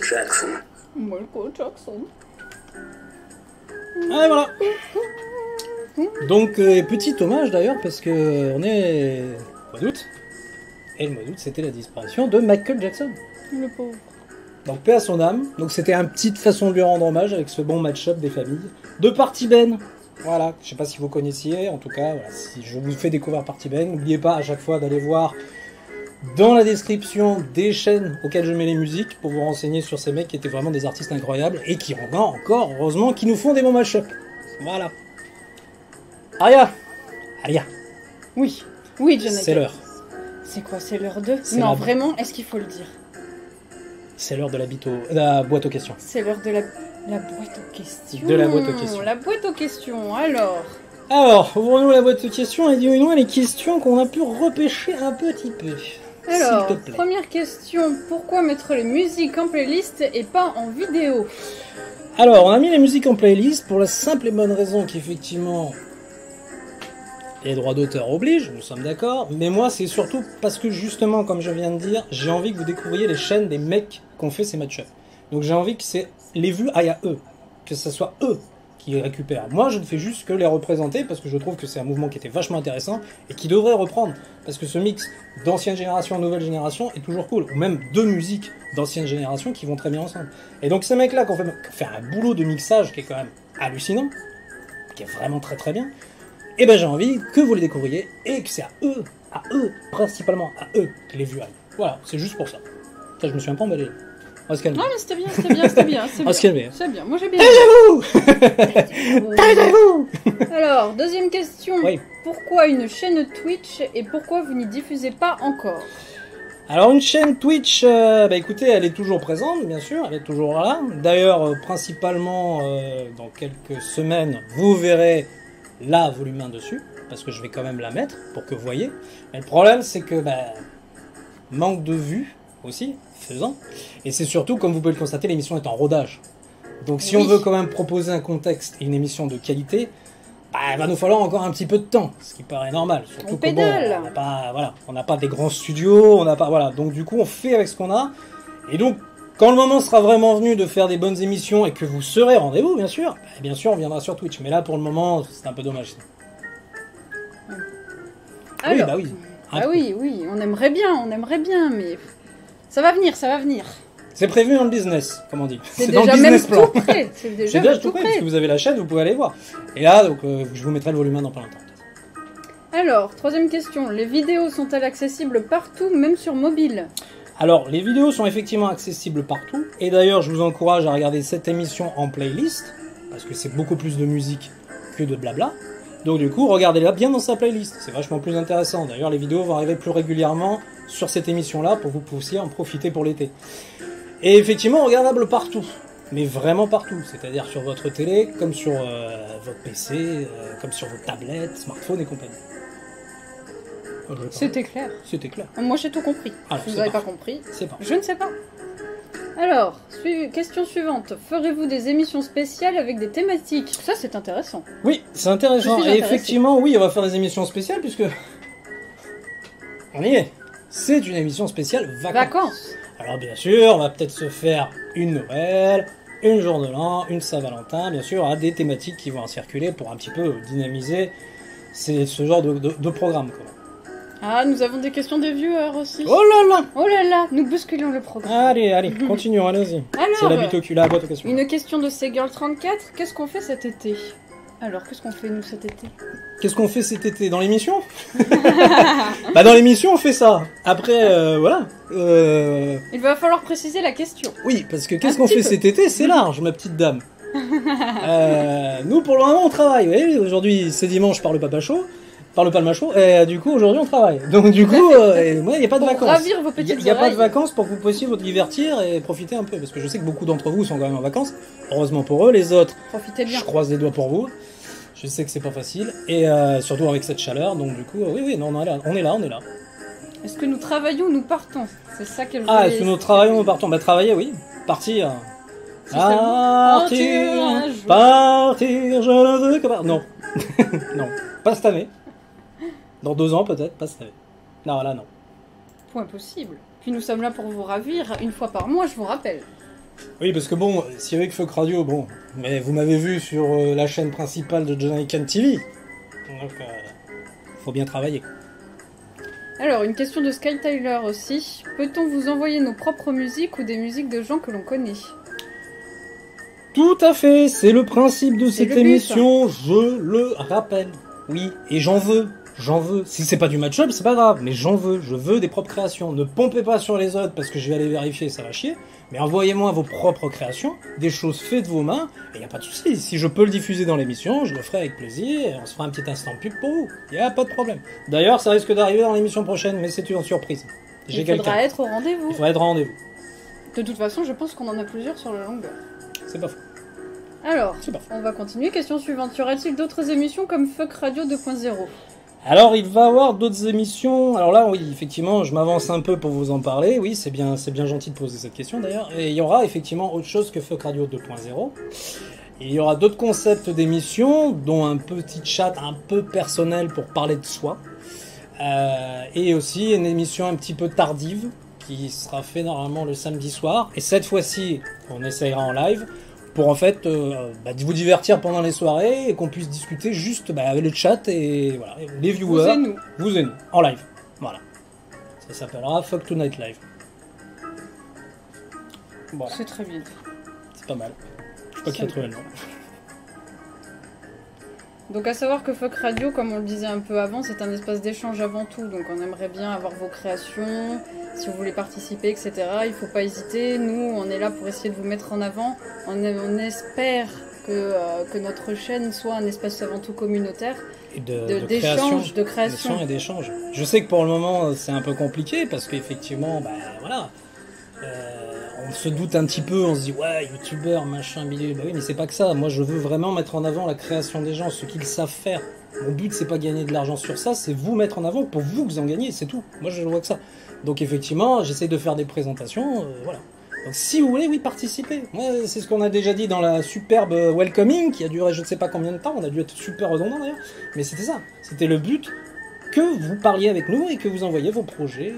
Jackson. Michael Jackson. Ah, voilà. Donc, petit hommage d'ailleurs, parce que on est au mois d'août. Et le mois d'août, c'était la disparition de Michael Jackson. Le pauvre. Donc, paix à son âme. Donc, c'était une petite façon de lui rendre hommage avec ce bon match-up des familles. De Party Ben. Voilà. Je sais pas si vous connaissiez. En tout cas, voilà, si je vous fais découvrir Party Ben, n'oubliez pas à chaque fois d'aller voir dans la description des chaînes auxquelles je mets les musiques pour vous renseigner sur ces mecs qui étaient vraiment des artistes incroyables et qui encore, heureusement, qui nous font des bons match-up. Voilà. Aria. Oui. Oui, Jonathan. C'est l'heure. C'est quoi, c'est l'heure de... C'est Non, la- vraiment, est-ce qu'il faut le dire? C'est l'heure de la boîte aux questions. C'est l'heure de la boîte aux questions. De la boîte aux questions. La boîte aux questions, alors. Alors, ouvrons-nous la boîte aux questions et dis-nous les questions qu'on a pu repêcher un petit peu. Alors, S'il te plaît. première question. Pourquoi mettre les musiques en playlist et pas en vidéo? Alors, on a mis les musiques en playlist pour la simple et bonne raison qu'effectivement, les droits d'auteur obligent, nous sommes d'accord, mais moi c'est surtout parce que justement, comme je viens de dire, j'ai envie que vous découvriez les chaînes des mecs qui ont fait ces match-ups. Donc j'ai envie que les vues aillent à eux, que ce soit eux qui les récupèrent. Moi je ne fais juste que les représenter parce que je trouve que c'est un mouvement qui était vachement intéressant et qui devrait reprendre. Parce que ce mix d'ancienne génération, nouvelle génération est toujours cool. Ou même deux musiques d'ancienne génération qui vont très bien ensemble. Et donc ces mecs-là qui ont fait un boulot de mixage qui est quand même hallucinant, qui est vraiment très très bien, et ben j'ai envie que vous les découvriez et que c'est à eux, principalement à eux, que les vues aillent. Voilà, c'est juste pour ça. Ça, je me suis un peu emballé. On va se calmer. Non, mais c'était bien, c'était bien, c'était bien. On va se calmer. C'est bien, moi j'ai bien. Taisez-vous. Alors, deuxième question. Oui. Pourquoi une chaîne Twitch et pourquoi vous n'y diffusez pas encore? Alors une chaîne Twitch, bah écoutez, elle est toujours présente, bien sûr, elle est toujours là. D'ailleurs, principalement, dans quelques semaines, vous verrez la volume 1 dessus, parce que je vais quand même la mettre pour que vous voyez. Mais le problème, c'est que manque de vues aussi, faisant. Et c'est surtout, comme vous pouvez le constater, l'émission est en rodage. Donc si on veut quand même proposer un contexte et une émission de qualité, il va nous falloir encore un petit peu de temps, ce qui paraît normal. Surtout On pédale. on n'a pas des grands studios, donc du coup on fait avec ce qu'on a. Et donc quand le moment sera vraiment venu de faire des bonnes émissions et que vous serez au rendez-vous, bien sûr on viendra sur Twitch. Mais là pour le moment c'est un peu dommage. Alors, oui. oui, on aimerait bien, mais ça va venir, ça va venir. C'est prévu dans le business, comme on dit. C'est dans le déjà même business plan. tout prêt. C'est C'est déjà déjà tout tout prêt, prêt. parce que vous avez la chaîne, vous pouvez aller voir. Et là, donc, je vous mettrai le volume 1 dans pas longtemps. Alors, troisième question. Les vidéos sont-elles accessibles partout, même sur mobile? Alors, les vidéos sont effectivement accessibles partout. Et d'ailleurs, je vous encourage à regarder cette émission en playlist, parce que c'est beaucoup plus de musique que de blabla. Donc du coup, regardez-la bien dans sa playlist. C'est vachement plus intéressant. D'ailleurs, les vidéos vont arriver plus régulièrement sur cette émission-là pour que vous puissiez en profiter pour l'été. Et effectivement, regardable partout. Mais vraiment partout. C'est-à-dire sur votre télé, comme sur votre PC, comme sur vos tablettes, smartphones et compagnie. C'était clair. C'était clair. Moi, j'ai tout compris. Alors, Si vous c'est n'avez pas parfait. compris, C'est parfait. je ne sais pas. Alors, question suivante. Ferez-vous des émissions spéciales avec des thématiques? Ça, c'est intéressant. Oui, c'est intéressant. Je suis Et intéressée. effectivement, oui, on va faire des émissions spéciales puisque... On y est. C'est une émission spéciale vacances. Alors bien sûr, on va peut-être se faire une Noël, une jour de l'an, une Saint-Valentin, bien sûr, à des thématiques qui vont en circuler pour un petit peu dynamiser ce genre de programme. Quoi. Ah, nous avons des questions des viewers aussi. Oh là là! Oh là là, nous bousculons le programme. Allez, continuons, allez-y. C'est la bite au cul, la boîte aux questions. Une question de Segirl34. Qu'est-ce qu'on fait cet été? Alors, qu'est-ce qu'on fait nous cet été? Qu'est-ce qu'on fait cet été dans l'émission? Dans l'émission, on fait ça. Après, voilà. Il va falloir préciser la question. Oui, parce que qu'est-ce qu'on fait cet été? C'est large, ma petite dame. Nous, pour le moment, on travaille. Vous voyez, aujourd'hui, c'est dimanche par le papa chaud. Par le palmacho, et du coup aujourd'hui on travaille. Donc du coup, il n'y a pas de Pour vacances. ravir vos petites Il n'y a pas de oreilles. vacances pour que vous puissiez vous divertir et profiter un peu. Parce que je sais que beaucoup d'entre vous sont quand même en vacances. Heureusement pour eux, les autres, Profitez bien. je croise les doigts pour vous. Je sais que c'est pas facile. Et surtout avec cette chaleur. Donc du coup, oui, non, on est là. Est-ce que nous travaillons ou nous partons? C'est ça qu'elle Ah, voulait- est-ce que nous travaillons ou partons? Travailler, oui. Partir. Si seulement. Partir, je ne veux que partir. Non. Non, pas cette année. Dans 2 ans peut-être, pas cette année. Non, là non. Point possible. Puis nous sommes là pour vous ravir une fois par mois, je vous rappelle. Oui, parce que bon, si avec Fuck Radio, bon, mais vous m'avez vu sur la chaîne principale de Jamaican TV. Donc, faut bien travailler. Alors, une question de Sky Tyler aussi. Peut-on vous envoyer nos propres musiques ou des musiques de gens que l'on connaît? Tout à fait, c'est le principe de cette le but. émission, je le rappelle. Oui, et j'en veux. Si c'est pas du match-up, c'est pas grave, mais j'en veux. Je veux des propres créations. Ne pompez pas sur les autres parce que je vais aller vérifier, ça va chier. Mais envoyez-moi vos propres créations, des choses faites de vos mains, et y a pas de souci. Si je peux le diffuser dans l'émission, je le ferai avec plaisir, et on se fera un petit instant pub pour vous. Y a pas de problème. D'ailleurs, ça risque d'arriver dans l'émission prochaine, mais c'est une surprise. Il faudra être au rendez-vous. Il faudra être au rendez-vous. De toute façon, je pense qu'on en a plusieurs sur la longueur. C'est pas faux. Alors, on va continuer. Question suivante. Y aura-t-il d'autres émissions comme Fuck Radio 2.0? Alors, il va y avoir d'autres émissions. Alors là, oui, effectivement, je m'avance un peu pour vous en parler. Oui, c'est bien gentil de poser cette question d'ailleurs. Et il y aura effectivement autre chose que Fuck Radio 2.0. Il y aura d'autres concepts d'émissions, dont un petit chat un peu personnel pour parler de soi. Et aussi une émission un petit peu tardive, qui sera faite normalement le samedi soir. Et cette fois-ci, on essayera en live. Pour en fait vous divertir pendant les soirées et qu'on puisse discuter juste avec le chat et voilà, les viewers, vous et nous, en live. Voilà. Ça s'appellera Fuck Tonight Live. Voilà. C'est très bien. C'est pas mal. Je sais pas qui a trouvé le nom. Donc à savoir que Fuck Radio, comme on le disait un peu avant, c'est un espace d'échange avant tout. Donc on aimerait bien avoir vos créations, si vous voulez participer, etc. Il faut pas hésiter. Nous, on est là pour essayer de vous mettre en avant. On espère que notre chaîne soit un espace avant tout communautaire. Et d'échange, de création. Et d'échange. Je sais que pour le moment, c'est un peu compliqué parce qu'effectivement, voilà. On se doute un petit peu, on se dit ouais, youtubeur, machin, bidule. Bah oui, mais c'est pas que ça. Moi, je veux vraiment mettre en avant la création des gens, ce qu'ils savent faire. Mon but, c'est pas gagner de l'argent sur ça, c'est vous mettre en avant pour vous en gagnez, c'est tout. Moi, je vois que ça. Donc, effectivement, j'essaie de faire des présentations, voilà. Donc, si vous voulez, oui, participez. Moi, c'est ce qu'on a déjà dit dans la superbe welcoming, qui a duré je ne sais pas combien de temps. On a dû être super redondant d'ailleurs. Mais c'était ça. C'était le but. Que vous parliez avec nous et que vous envoyiez vos projets.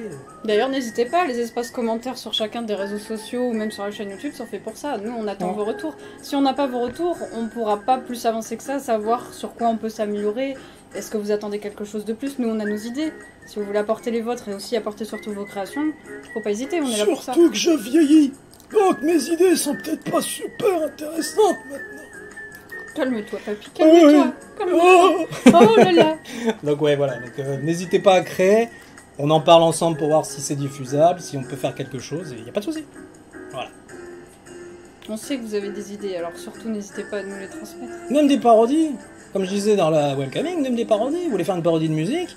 D'ailleurs, n'hésitez pas, les espaces commentaires sur chacun des réseaux sociaux ou même sur la chaîne YouTube sont faits pour ça. Nous, on attend vos retours. Si on n'a pas vos retours, on ne pourra pas plus avancer que ça, savoir sur quoi on peut s'améliorer. Est-ce que vous attendez quelque chose de plus? Nous, on a nos idées. Si vous voulez apporter les vôtres et aussi apporter surtout vos créations, faut pas hésiter, on est là pour ça. Surtout que je vieillis, donc mes idées sont peut-être pas super intéressantes maintenant. Calme-toi, papy, calme-toi. Oh là là. Donc ouais, voilà. Donc n'hésitez pas à créer. On en parle ensemble pour voir si c'est diffusable, si on peut faire quelque chose. Il n'y a pas de souci. Voilà. On sait que vous avez des idées, alors surtout n'hésitez pas à nous les transmettre. Même des parodies. Comme je disais dans la webcaming, même des parodies. Vous voulez faire une parodie de musique?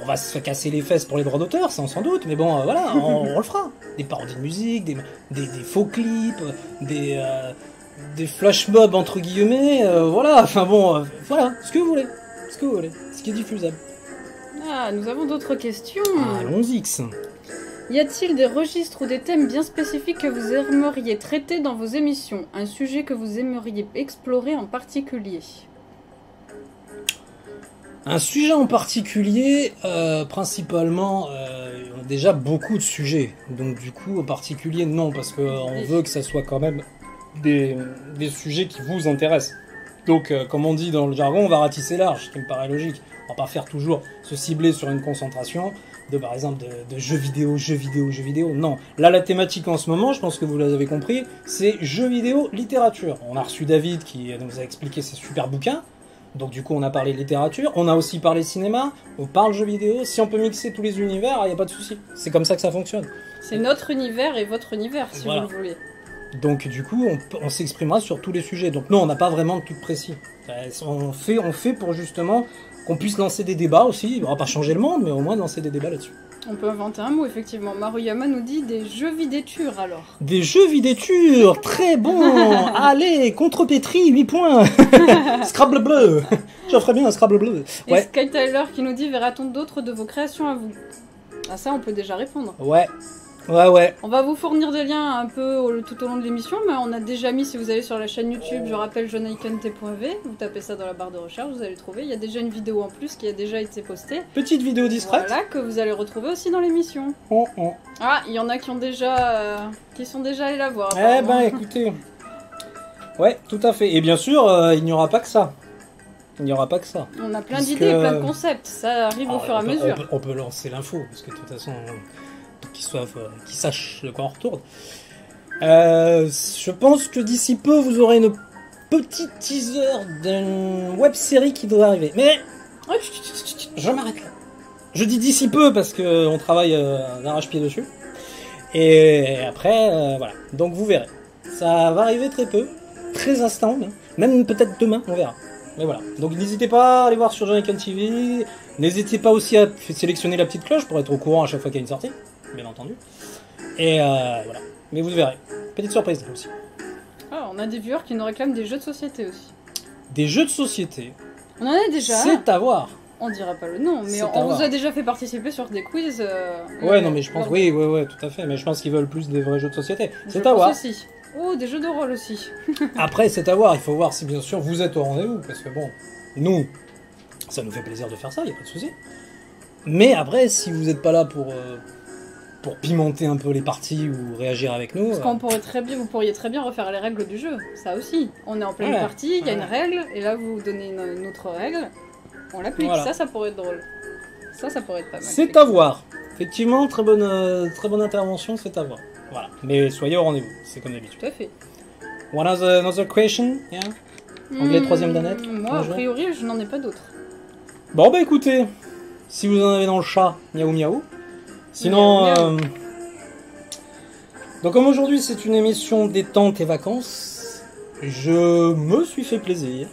On va se casser les fesses pour les droits d'auteur, ça on s'en doute. Mais bon, voilà, on le fera. Des parodies de musique, des faux clips, des flash mobs entre guillemets, voilà, enfin bon, voilà, ce que vous voulez, ce qui est diffusable. Ah, nous avons d'autres questions. Allons-y. Y a-t-il des registres ou des thèmes bien spécifiques que vous aimeriez traiter dans vos émissions? Un sujet que vous aimeriez explorer en particulier? Un sujet en particulier, principalement, on a déjà beaucoup de sujets, donc du coup en particulier non, parce qu'on veut que ça soit quand même des sujets qui vous intéressent. Donc, comme on dit dans le jargon, on va ratisser large, ce qui me paraît logique. On va pas faire toujours se cibler sur une concentration, par exemple, de jeux vidéo. Non. Là, la thématique en ce moment, je pense que vous l'avez compris, c'est jeux vidéo, littérature. On a reçu David qui nous a expliqué ses super bouquins. Donc, du coup, on a parlé littérature. On a aussi parlé cinéma. On parle jeux vidéo. Si on peut mixer tous les univers, il n'y a pas de souci. C'est comme ça que ça fonctionne. C'est notre univers et votre univers, si vous le voulez. Donc du coup, on s'exprimera sur tous les sujets. Donc non, on n'a pas vraiment de truc précis. On fait pour justement qu'on puisse lancer des débats aussi. On va pas changer le monde, mais au moins lancer des débats là-dessus. On peut inventer un mot, effectivement. Maruyama nous dit des jeux vidétures, alors. Des jeux vidétures, très bon. Allez, contre-pétri, 8 points. Scrabble bleu. J'en ferais bien un Scrabble bleu. Ouais. Et Sky Tyler qui nous dit, verra-t-on d'autres de vos créations à vous? Ah ça, on peut déjà répondre. Ouais. Ouais. On va vous fournir des liens un peu tout au long de l'émission, mais on a déjà mis, si vous allez sur la chaîne YouTube, je rappelle johnnycont.v, vous tapez ça dans la barre de recherche, vous allez trouver. Il y a déjà une vidéo en plus qui a déjà été postée. Petite vidéo distraite. Voilà, que vous allez retrouver aussi dans l'émission. Ah, il y en a qui ont déjà, qui sont déjà allés la voir. Eh ben, écoutez. Ouais, tout à fait. Et bien sûr, il n'y aura pas que ça. Il n'y aura pas que ça. On a plein d'idées, plein de concepts. Ça arrive au fur et à mesure. On peut lancer l'info, parce que de toute façon, qu'ils sachent de quoi on retourne. Je pense que d'ici peu, vous aurez une petite teaser d'une web série qui devrait arriver. Mais je m'arrête là. Je dis d'ici peu parce qu'on travaille d'arrache-pied dessus. Et après, voilà. Donc vous verrez. Ça va arriver très peu. Très instant, même peut-être demain, on verra. Mais voilà. Donc n'hésitez pas à aller voir sur Johnnycon TV. N'hésitez pas aussi à sélectionner la petite cloche pour être au courant à chaque fois qu'il y a une sortie, bien entendu. Et voilà. Mais vous verrez. Petite surprise là aussi. Ah, on a des viewers qui nous réclament des jeux de société aussi. Des jeux de société. On en a déjà. C'est à voir. On dira pas le nom, mais on vous a déjà fait participer sur des quiz. Ouais, non, mais je pense, oui, tout à fait. Mais je pense qu'ils veulent plus des vrais jeux de société. C'est à voir. Aussi. Oh, des jeux de rôle aussi. Après, c'est à voir. Il faut voir si, bien sûr, vous êtes au rendez-vous. Parce que bon, nous, ça nous fait plaisir de faire ça, il n'y a pas de souci. Mais après, si vous n'êtes pas là pour pimenter un peu les parties ou réagir avec nous... Parce qu'on pourrait vous pourriez très bien refaire les règles du jeu. Ça aussi. On est en pleine partie, il y a une règle, et là, vous donnez une autre règle. On l'applique. Voilà. Ça pourrait être drôle. Ça pourrait être pas mal. C'est à voir. Effectivement, très bonne intervention, c'est à voir. Voilà. Mais soyez au rendez-vous, c'est comme d'habitude. Tout à fait. Another question, yeah? Anglais troisième d'Annette. Moi, a priori, je n'en ai pas d'autres. Bon, bah écoutez, si vous en avez dans le chat, miaou miaou. Sinon, miaou. Donc comme aujourd'hui c'est une émission détente et vacances, je me suis fait plaisir.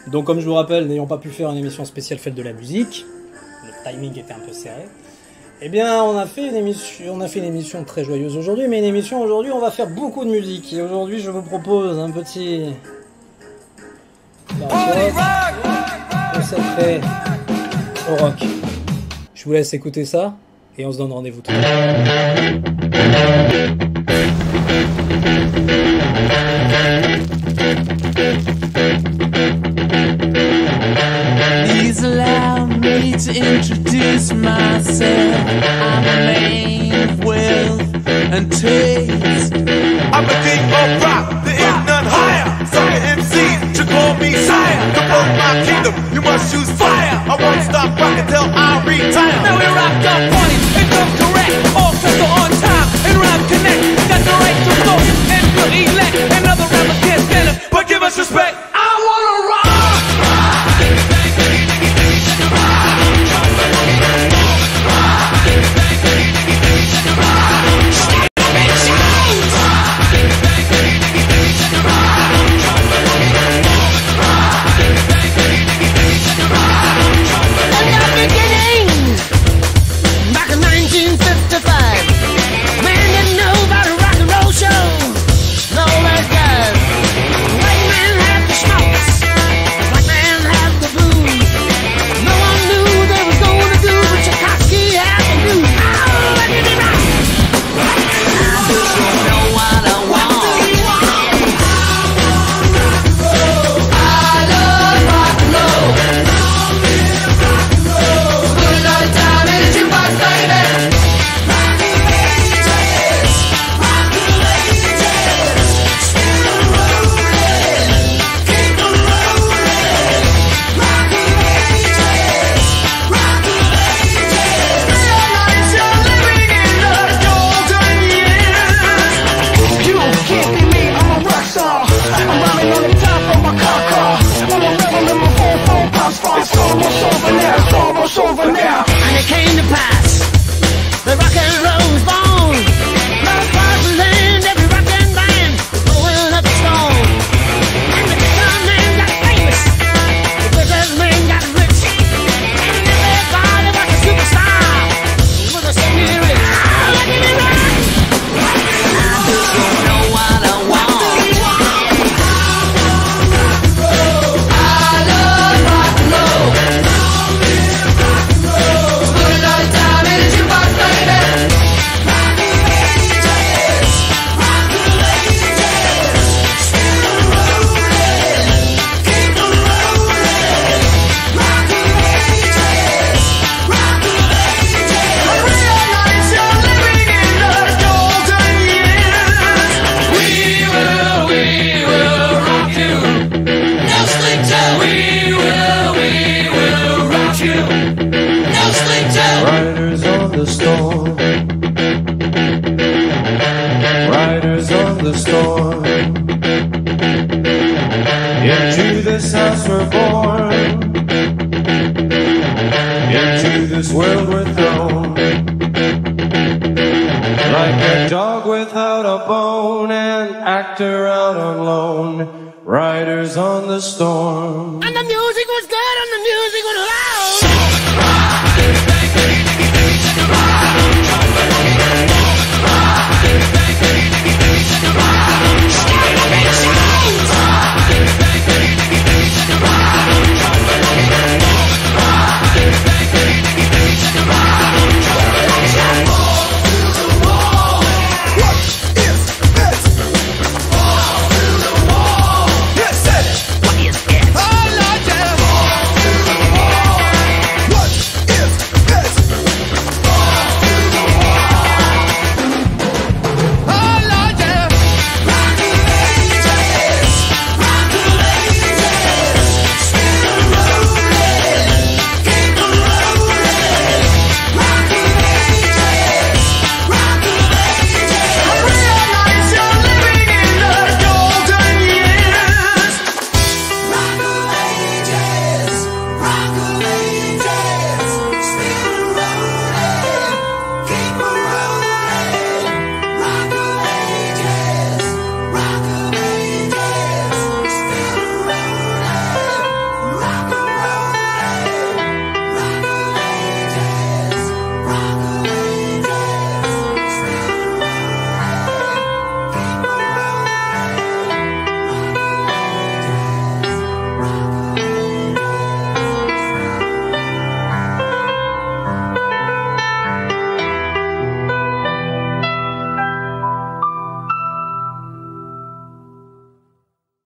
Donc comme je vous rappelle, n'ayant pas pu faire une émission spéciale fête de la musique, le timing était un peu serré. Eh bien, on a fait une émission très joyeuse aujourd'hui, mais une émission aujourd'hui, on va faire beaucoup de musique. Et aujourd'hui, je vous propose un petit consacré au rock. Je vous laisse écouter ça, et on se donne rendez-vous tout à l'heure. Please allow me to introduce myself. I'm a man of wealth and taste. I'm a king of rock, there is none higher. Sucker MCs should call me sire. To burn my kingdom, you must choose fire. I won't stop rocking till I retire. Now we rock the point and come correct. All crystal on time and rhyme connect. Got the right to flow. on the storm. Into this house we're born, into this world we're thrown, like a dog without a bone, an actor out on loan, riders on the storm. And the music